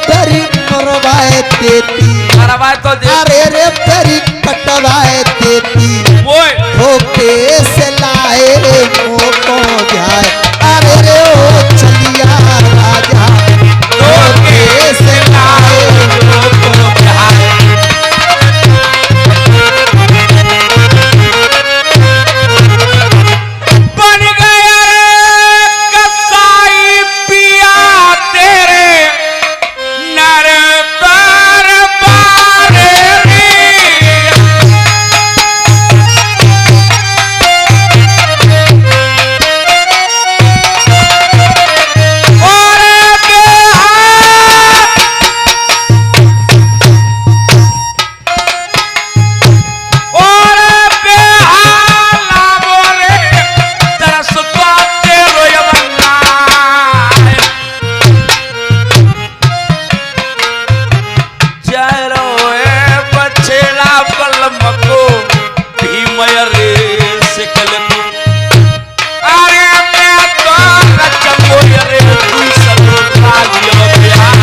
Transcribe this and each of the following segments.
Peri मरवाए देती, तो अरे रे पेरी कटवाए देती, धोखे से लाए मोको जाए, अरे रे ओ चलिया राजा धोखे से लाए मोको जाए। बन गया कसाई पिया तेरे नर दरबार रे। और बेहाला बोले तरस तो तेरो यमन्ना है। जरो ए बछेड़ा बलमको भीमय रे सिकल तू, अरे मैं तो रचको रे तू सब राज्य प्यार।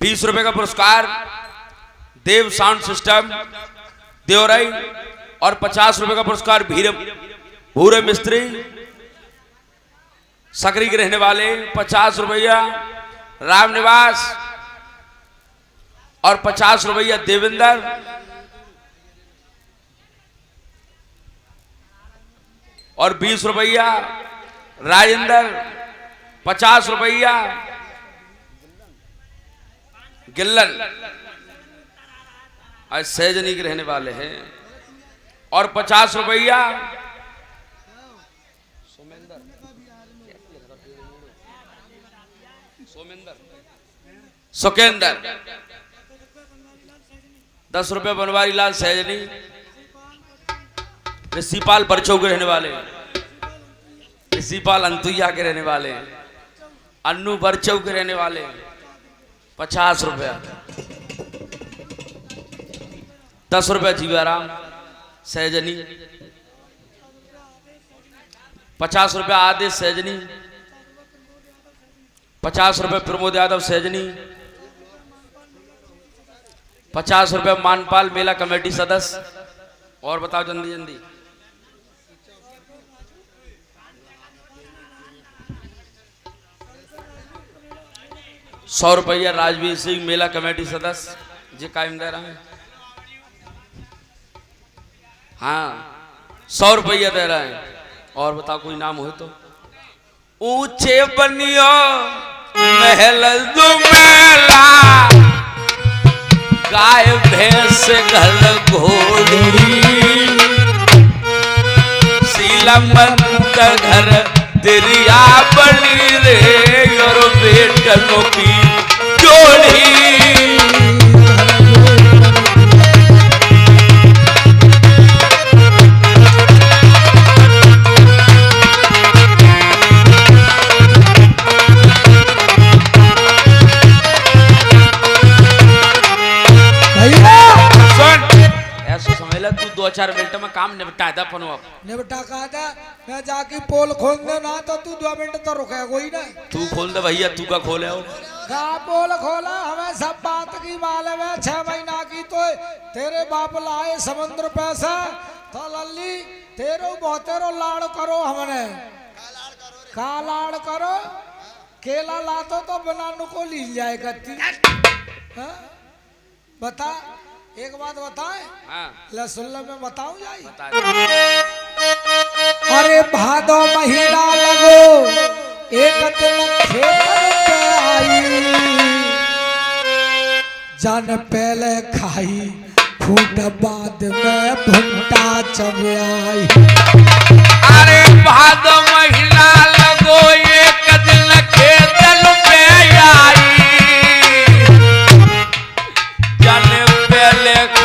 20 रुपए का पुरस्कार देव साउंड सिस्टम देवराई और 50 रुपए का पुरस्कार भूरे मिस्त्री सकरी के रहने वाले 50 रुपया राम निवास और 50 रुपया देवेंद्र और 20 रुपया राजेंद्र 50 रुपया गिल्लन आज सहजनी के रहने वाले हैं और 50 रुपया सुकेंदर 10 रुपये बनवारी लाल सहजनी ऋषिपाल बरचौ के रहने वाले ऋषिपाल अंतुया के रहने वाले अन्नू बरचौ के रहने वाले 50 रुपया 10 रुपया जीवाराम सहजनी 50 रुपया आदेश सहजनी 50 रुपये प्रमोद यादव सहजनी 50 रुपये मानपाल मेला कमेटी सदस्य और बताओ जल्दी जल्दी 100 रुपया राजवीर सिंह मेला कमेटी सदस्य जी कायम दे रहा है हाँ 100 रुपया दे रहा है और बताओ कोई नाम हो तो ऊंचे बनियो महल दुमेला गाय भैंस घर घोड़ी सीलमंत घर तेरिया बनी रे और बेटनों की जोड़ी तू 2-4 मिनट में काम निपटा दे अपन निपटा का दे मैं जाके पोल खोल दे ना तो तू 2 मिनट तो रुकेगा कोई ना तू खोल दे भैया तू का खोले हो का पोल खोला हमें सब बात की मालूम है 6 महीना की तो तेरे बाप लाए समुद्र पैसा तो लल्ली तेरो बहुतेरो लाड़ करो हमने का लाड़ करो केला लातो तो बनाने को ली जाए करती बता एक बात बताए हाँ। लहसुन में बताऊं जाई अरे भादो महीना लगो एक दिन खेत पे आई जान पहले खाई फूट बाद में भुट्टा चबाई अरे भादो महीना लगो एक दिन खेत पे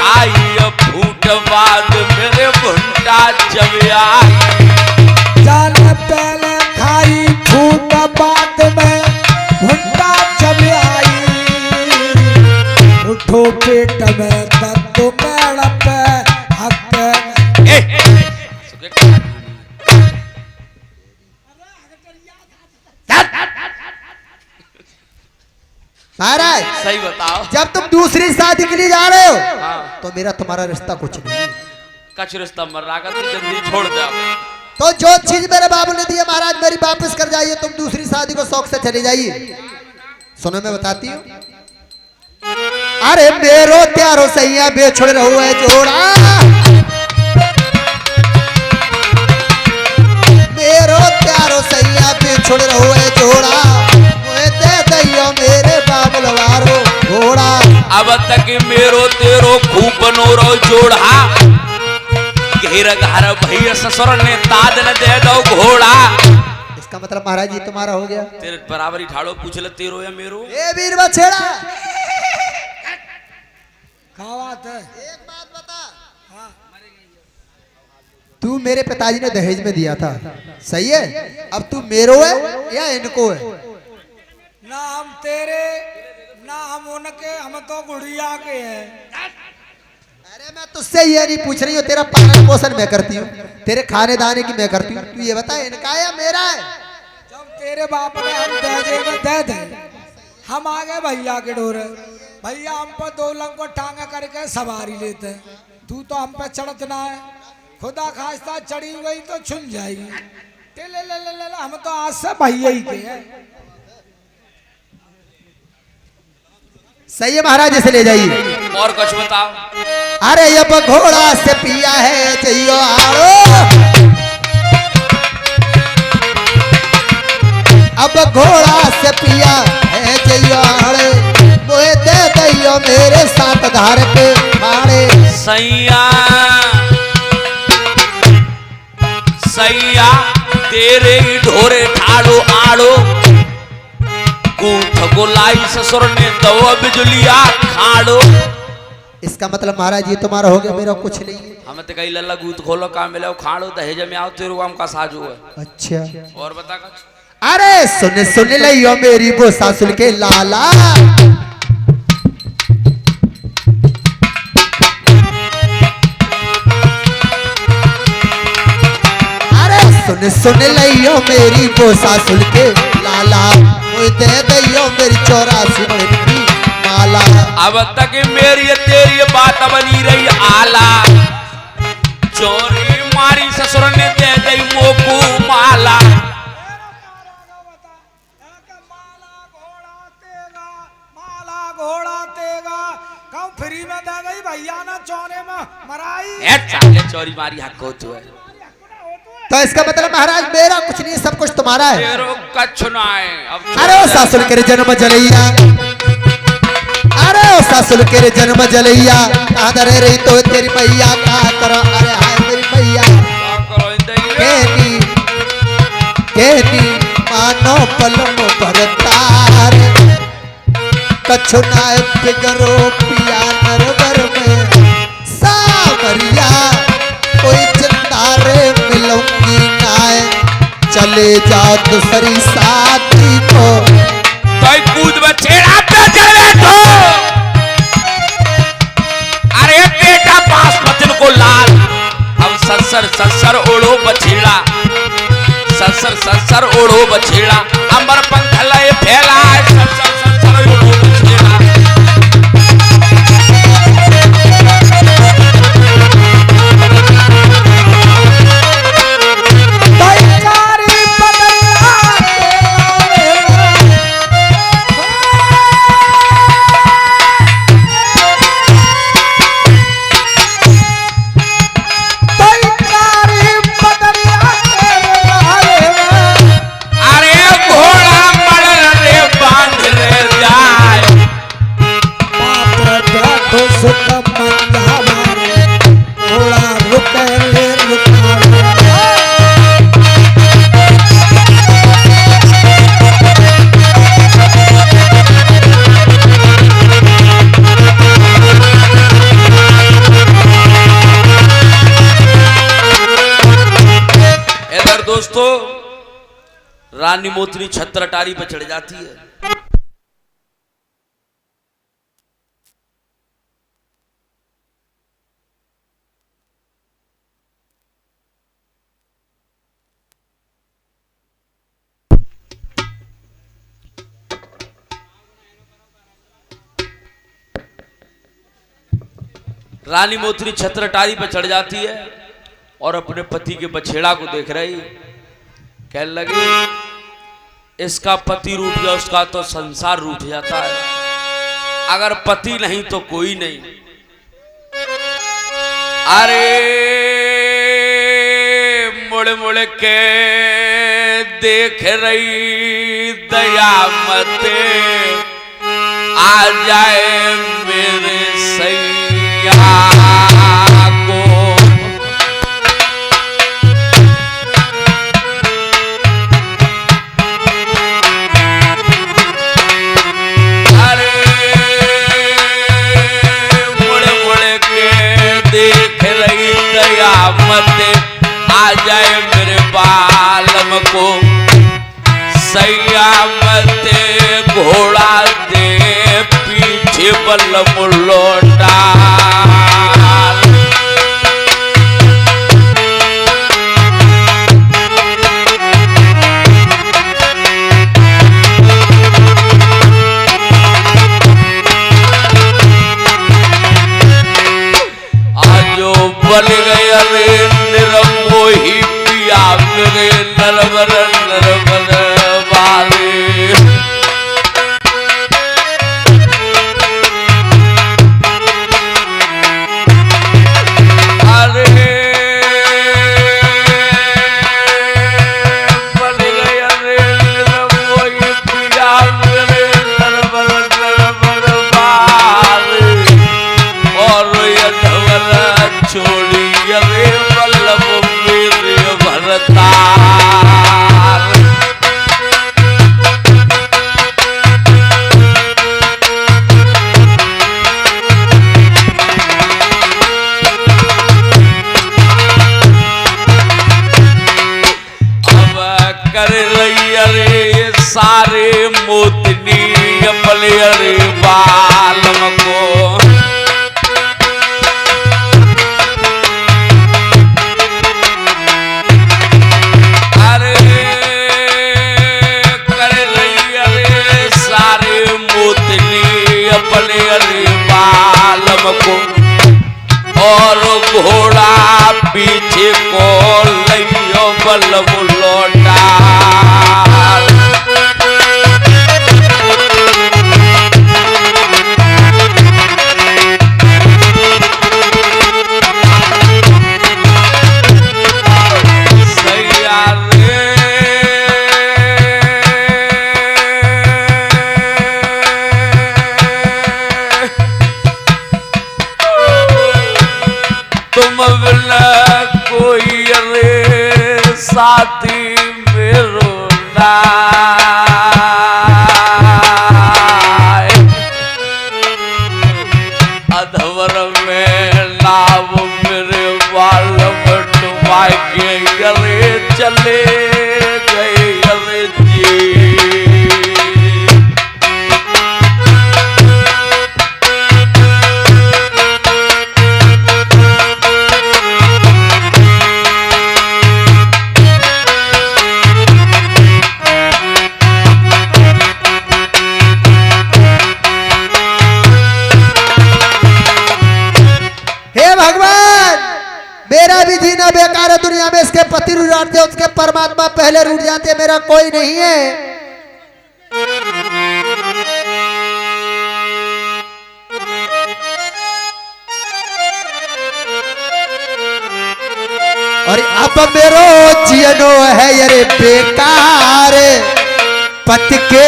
आई फूट बाद मेरे भुट्टा चबाई जान पहले खाई फूट महाराज सही बताओ। जब तुम दूसरी शादी के लिए जा रहे हो हाँ। तो मेरा तुम्हारा रिश्ता कुछ नहीं है। कच रिश्ता मर रहा का, तू जल्दी छोड़ दे अब। तो जो चीज मेरे बाबू ने दिया महाराज मेरी वापस कर जाइए, तुम दूसरी शादी को शौक से चले जाइए। सुनो मैं बताती हूँ। अरे मेरो त्यारो सैया बेछोड़ रहो है जोड़ा, मेरो त्यारो सैया बेछोड़ रहो है जोड़ा, मुझे दे दैयो मेरे बाबुलवारो घोड़ा। अब तक मेरो तेरो खूब बनो रो जोड़ा, घेर घर भैया ससुर ने ताज न दे दो घोड़ा। इसका मतलब महाराज ये तुम्हारा हो गया। तेरे बराबर ही ठाड़ो, पूछ ले तेरो या मेरो। ए वीर बछेड़ा क्या बात है? एक बात बता, तू मेरे पिताजी ने दहेज में दिया था, सही है? अब तू मेरो है या इनको है? ना हम तेरे ना हम उनके, हम तो गुड़िया के हैं। अरे मैं तुझसे ये नहीं पूछ रही हूँ, तेरा पालन पोषण मैं करती हूँ, तेरे खाने दाने की मैं करती हूँ, तू ये बता इनका है या मेरा है? जब तेरे बाप ने हम दहेजे में दे दे, हम आ गए भैया के डोरे, भैया हम पर दो लंग को टांगा करके सवारी लेते हैं, तू तो हम पे चढ़तना है, खुदा खास्ता चढ़ी गई तो छुन जाएगी। ले ले ले ले ले, हम तो आज से भैया ही के हैं। सही है महाराज, इसे ले जाइए। और कुछ बताओ। अरे अब घोड़ा से पिया है जइयो आड़ो, अब घोड़ा से पिया है जइयो आड़े, मुझे दे दैयो मेरे साथ धार पे मारे। सैया सैया तेरे ही ढोरे ठाड़ो आड़ो, कूठ गोलाई ससुर ने दवा बिजलिया खाड़ो। इसका मतलब महाराज ये तुम्हारा हो गया, मेरा कुछ नहीं है। हमें तो कही लल्ला गूत खोलो काम मिले खाड़ो दहेज में आओ तेरे काम का साजू है। अच्छा और बता कुछ। अरे सुन लियो मेरी वो सासुल के लाला, अरे सुन लियो मेरी वो सासुल के लाला, मुझे दे दैयो मेरी 84 बड़ी माला। अब तक मेरी तेरी बात बनी रही आला, चोरी मारी ससुर ने दे दी मोकू माला। माला घोड़ा तेगा कब फ्री में दे गई भैया ना चौने में मराई। ए चाले चोरी मारी हक हो तू है। तो इसका मतलब महाराज मेरा कुछ नहीं, सब कुछ तुम्हारा है। तेरो कछ ना है। अब अरे ओ सासुल के जन्म जलैया, अरे ओ सासुल के जन्म जलैया, कहाँ दरे रही तो तेरी मैया कहा करो। अरे हाय मेरी मैया करो इंदई केनी मानो पलम पर तार, कछु नाय फिगरो पिया नरवर में सावरिया, कोई चिंतारे मिलूंगी नाय, चले जाओ दूसरी शादी को। कोई कूद में छेड़ा पे चले तो, अरे बेटा पास बचन को लाल, अब ससर ओढ़ो बछेड़ा, ससर ओढ़ो बछेड़ा, अंबर पंख लय फैला, ससर ओढ़ो बछेड़ा। दोस्तों रानी मोतनी छत्र अटारी पर चढ़ जाती है। रानी मोतनी छत्रटारी पर चढ़ जाती है और अपने पति के बछेड़ा को देख रही, कहने लगी इसका पति रूठ गया उसका तो संसार रूठ जाता है, अगर पति नहीं तो कोई नहीं। अरे मुड़ मुड़ के देख रही दया मते आ जाए मेरे सैया को। अरे मुड़ मुड़ के देख रही दया मते आ जाए मेरे बालम को, सैया मते घोड़ा दे पीछे बल्लम लौटा। आजो बन गए रे निरमोही पिया मेरे नरवर नरवर वाले। छोड़ी अरे वल्लभ मेरे भरतार। अब कर रही अरे सारे मोतनी अपने अरे बालम को। अपने अरे बालम को और घोड़ा पीछे को लियो बल्लभ लौटा। तुम बिना कोई अरे साथी मेरो नाय, अधवर में नाव मेरे बालम डुबा के अरे चले गए अरे जी। मेरा भी जीना बेकार है दुनिया में, इसके पति रूठ जाते उसके परमात्मा पहले रूठ जाते, मेरा कोई नहीं है। और अब मेरो जियनो है ये बेकार, पति के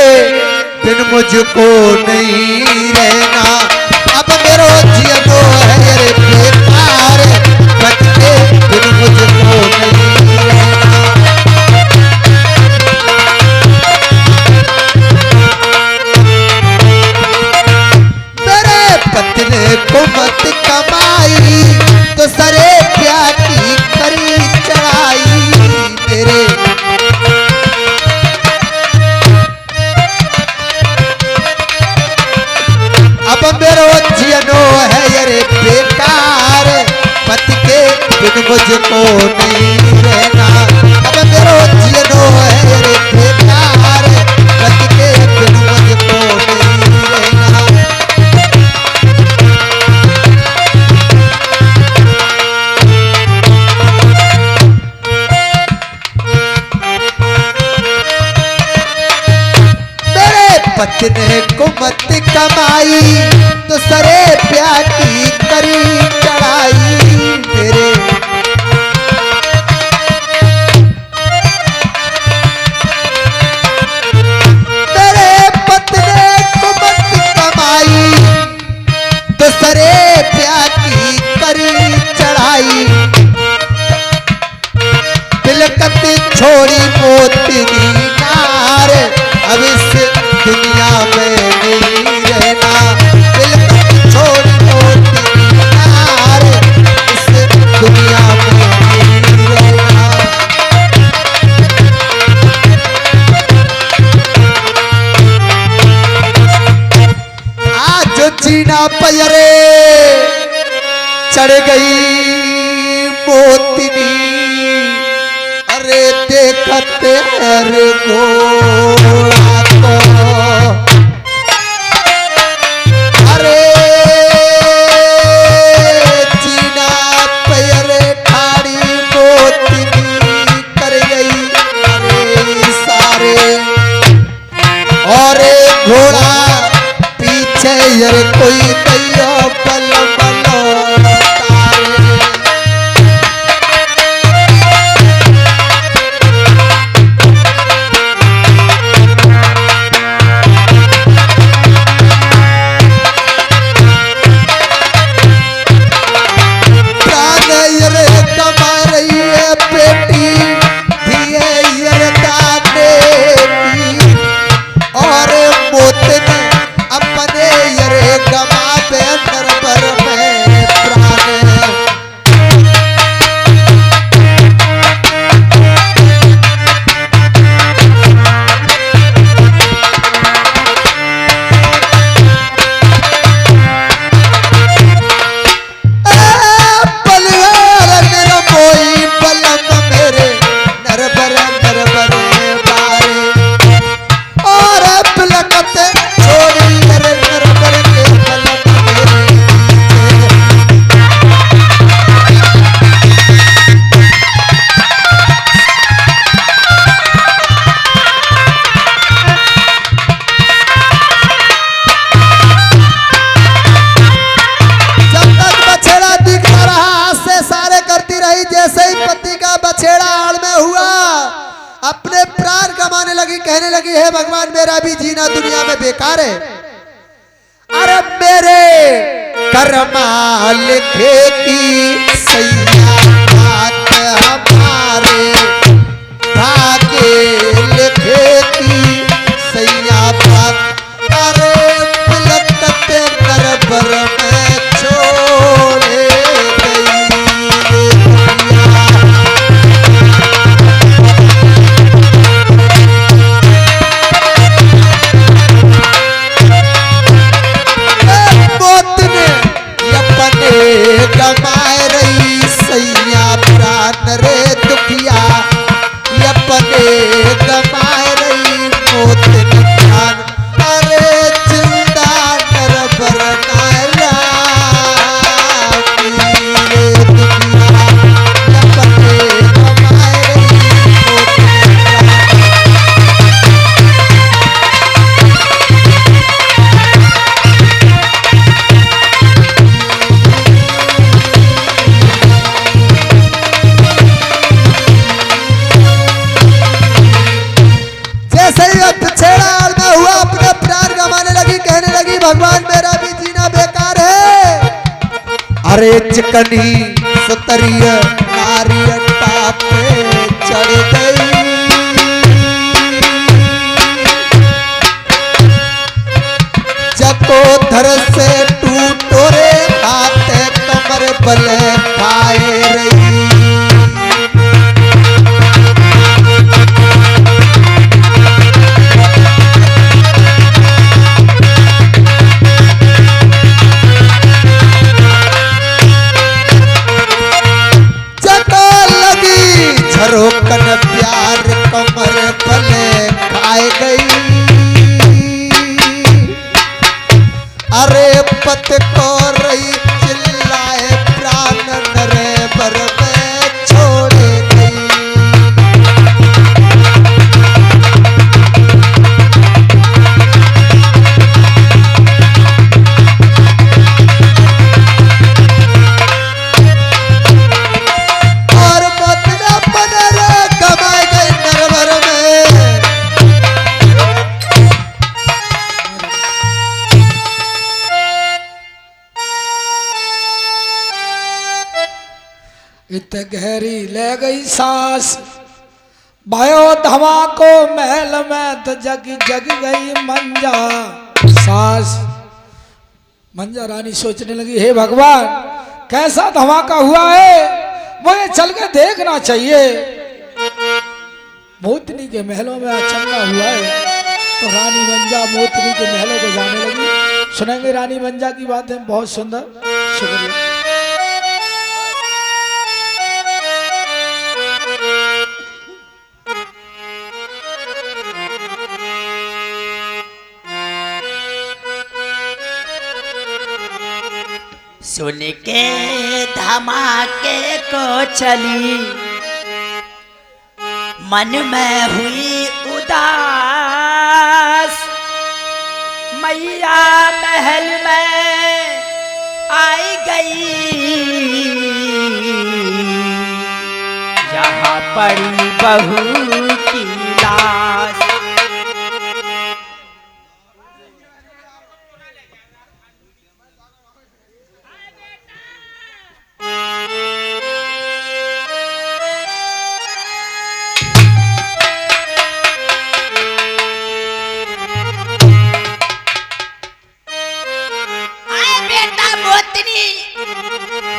बिन मुझको नहीं रहना। अब मेरो जियनो है ये बेकार, पति के बिन मुझको नहीं रहना। मेरे पत्नी को मत कमाई तो सरे क्या की करी चढ़ाई। मेरे अब मेरो जियनो है ये बेकार, पति के बिन मुझको नहीं रहना। अब मेरो जियनो है ये बेकार, पति के बिन मुझको नहीं रहना। पत्नी को मत कमाई दूसरे प्यार की करी चढ़ाई मेरे पत्नी को मत कमाई दूसरे प्यार की करी चढ़ाई बिलकत छोड़ी मोती नार अब इस दुनिया में नहीं रहना बिलकत छोड़ी मोती नार इस दुनिया में नहीं रहना आज जो जीना पयरे चढ़ गई मोतिनी अरे देखते रे घोड़ा को अरे जीना पैरे ठाड़ी मोतिनी कर गई अरे सारे और घोड़ा पीछे यार कोई दैया पल पल तारे अपने प्राण कमाने लगी कहने लगी है भगवान मेरा भी जीना दुनिया में बेकार है अरे मेरे कर्मा लिखे की सैया बात हमारे भागे लिखे की सैया बात अरे बिलकते नरबर में छोड़े गई कमाए रही सैया प्राण रे दुखिया अपने कमाए रही मोत निकान अरे जिंदा नरबर नारा रे दुखिया अपने कमाए रही भगवान मेरा भी जीना बेकार है अरे चिकनी सुतरिय नारी पे चढ़ गई चकोधर से टूटो रे हाथ कमर बल खाए रही रोकन अरे गहरी ले गई सांस, भयो धमाको महल में तो जग जग गई मंजा सास। मंजा रानी सोचने लगी, हे भगवान कैसा धमाका हुआ है, मुझे चल के देखना चाहिए। मोतनी के महलों में अचंभा हुआ है। तो रानी मंजा मोतनी के महलों को जाने लगी। सुनेंगे रानी मंजा की बातें, बहुत सुंदर। शुक्रिया। सुन के धमाके को चली, मन में हुई उदास। मैया महल में आई गई, जहाँ पड़ी बहू की लाश।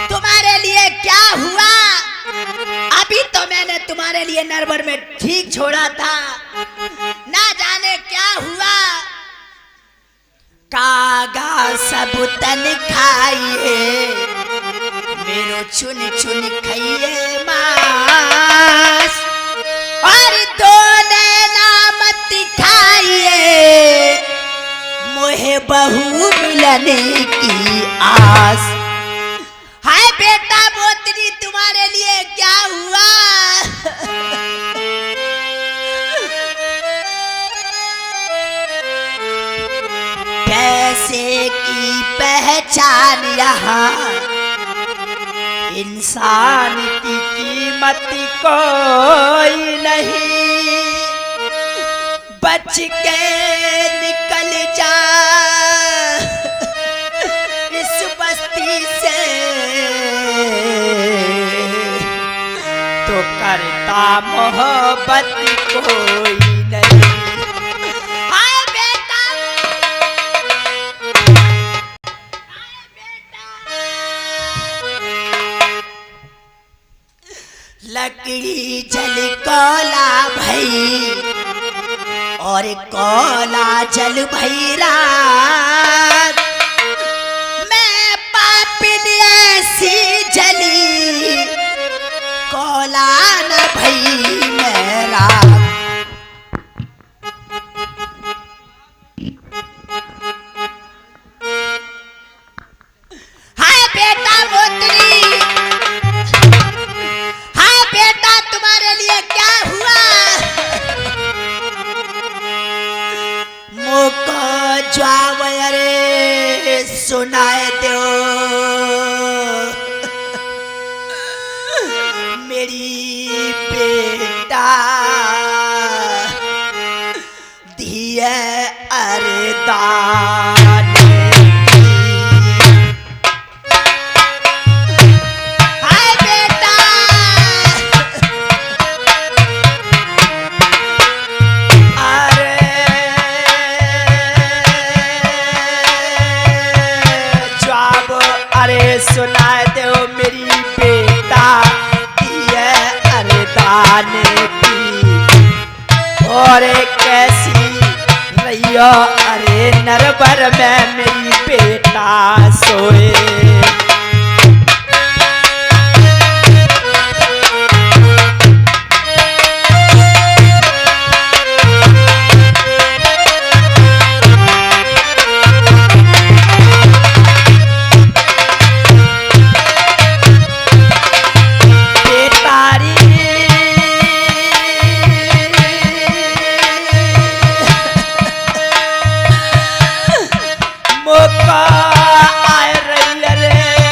तुम्हारे लिए क्या हुआ? अभी तो मैंने तुम्हारे लिए नरबर में ठीक छोड़ा था, ना जाने क्या हुआ। कागा सब तन खाइए, मेरो चुन चुन खाइए मांस, और दो नैना मत खाइए, मोहे बहू मिलने की आस। हाय बेटा मोतनी तुम्हारे लिए क्या हुआ? पैसे की पहचान यहाँ, इंसान की कीमत कोई नहीं। बच के निकल जा इस बस्ती से, तो करता मोहब्बत कोई नहीं। आए बेटा, आए बेटा। लकड़ी जल कोला भई, और कोला जल भई रात। मैं पापिन ऐसी जली, कोला न भई मेरा। हाय बेटा मोतनी, हाय बेटा तुम्हारे लिए क्या हुआ? मोको ज्वावरे सुनाए दो, मेरी बेटा दिए अरदान। हाय बेटा, अरे जवाब अरे सुना दो, मेरी बेटा दिए अरदान की। और कैसी रहियो अरे नरबर में मेरी बेटा सोए। मोका आए रही रे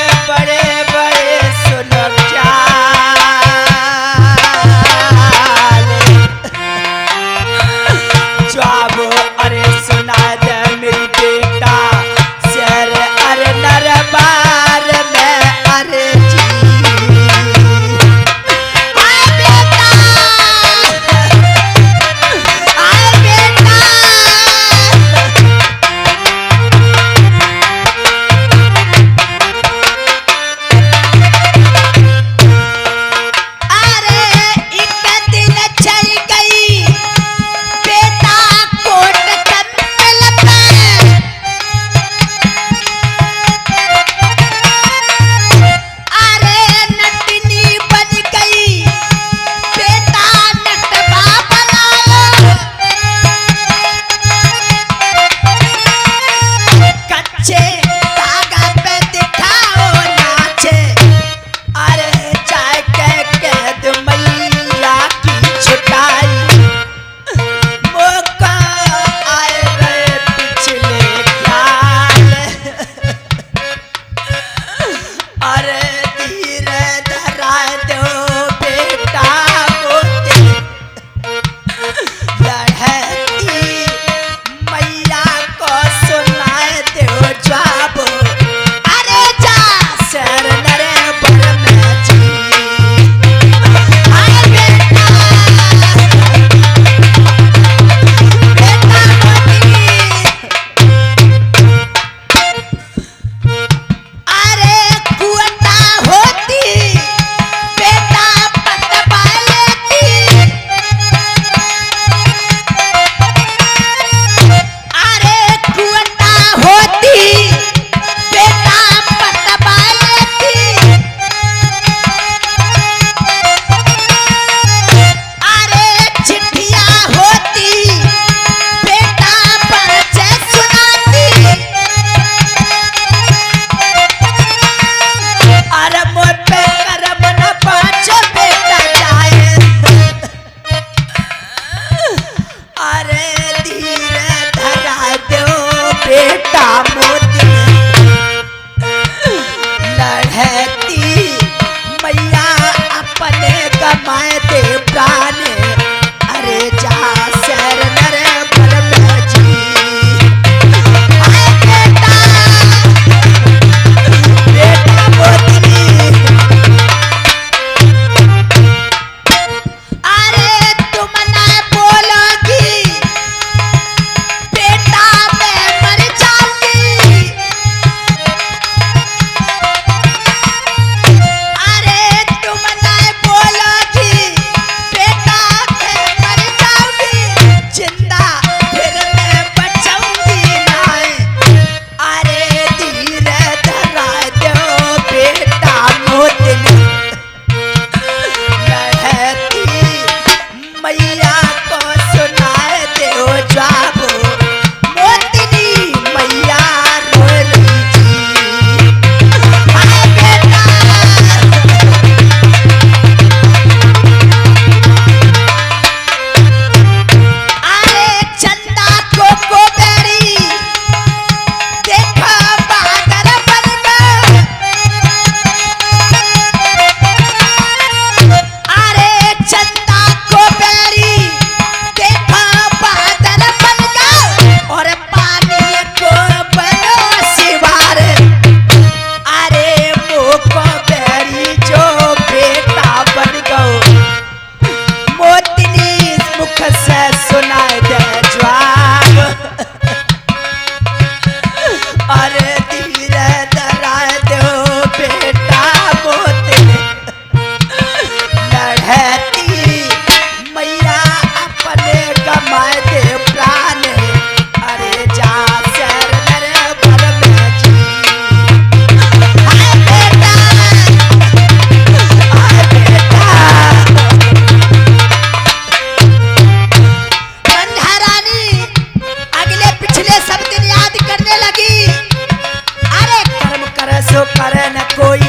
सो करे न कोई,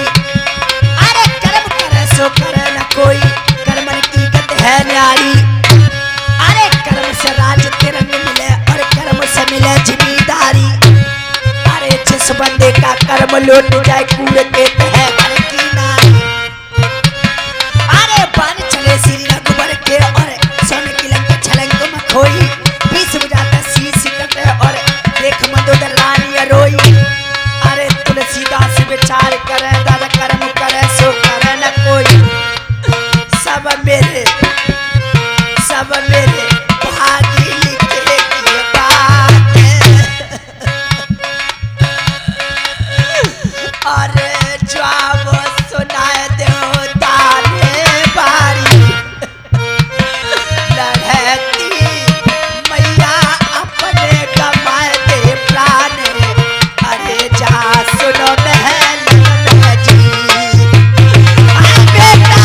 अरे कर्म करे सो करे न कोई, कर्मन की गत है न्यारी। अरे कर्म से राज तिरंग मिले और कर्म से मिले जिम्मेदारी। अरे जिस बंदे का कर्म लौट जाए कूड़ के है घर की नारी। अरे बन चले श्री रघुबर के और सोने की लंका छलंग में खोई, बीस बुझाता शीश कटे और देख मंदोदर रानी रोई। अरे तुलसीदास विचार करे दादा कर्म करे सो करे न कोई, सब मेरे भागी लिखे की बात अरे जवाब सुनाए दो ताने बारी। लड़ती मैया अपने कमाए दे प्राण, अरे जा सुनो महल में जी। बेटा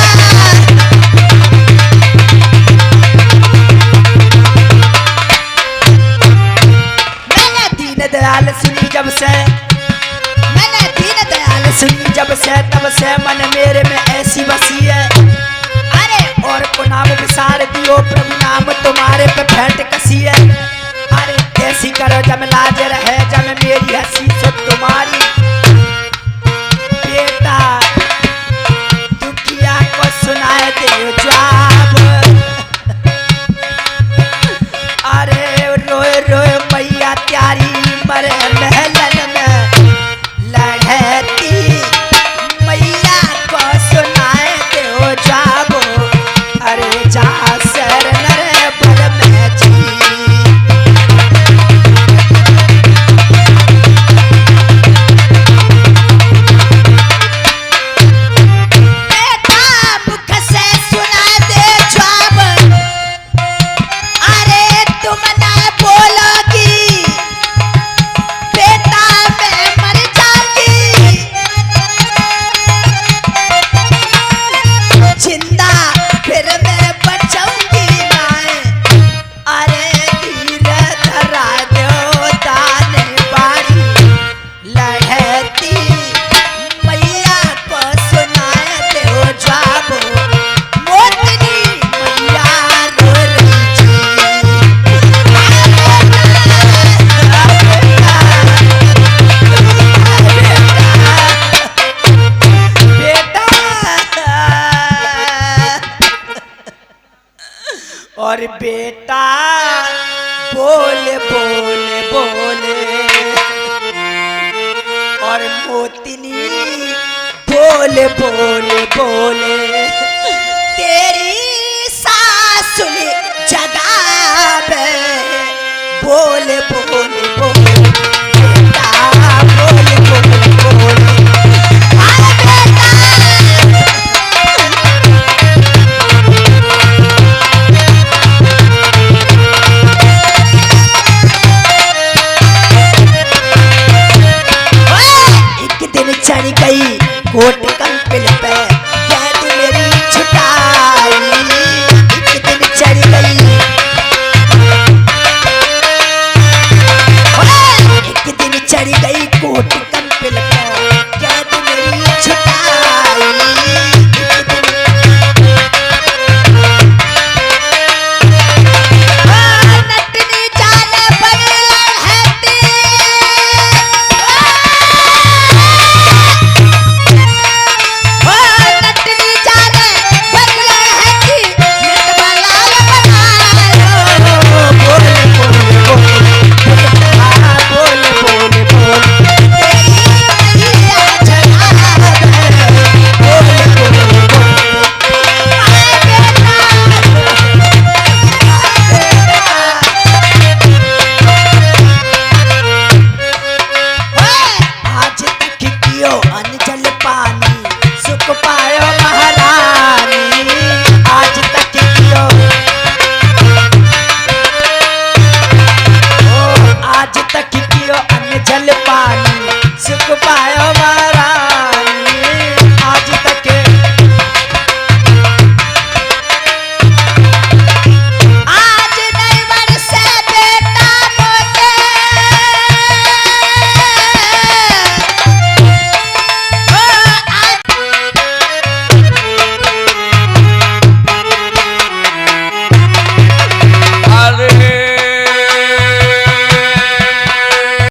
मैंने दीन दयाल सुनी जब से, मैंने दीन दयाल सुनी जब से, तब से मन मेरे में ऐसी बसी है। अरे और को नाम विसार दियो प्रभु नाम तुम्हारे पे भेंट कसी है। अरे ऐसी करो जब लाज रहे जब मेरी हंसी सो तुम्हारी। बेटा दुखिया को सुनाए दे जवाब, अरे रोए रोए मैया त्यारी मरे महलन में। लड़ती मैया को सुनाए दो जाबो, अरे जा सर नरे भर में जी। बेटा मुख से सुना दे जवाब, अरे तुम ना बोलोगी बेटा मैं मर जाऊंगी। जिंदा फिर मैं बचाऊंगी मैं, अरे धीरे धरा दो ताने बारी। लड़ती मैया को सुनाए दो जवाब, मोतनी मैया रो रही जी। बेटा और बेटा बोले बोले बोले और मोतनी बोले बोले बोले।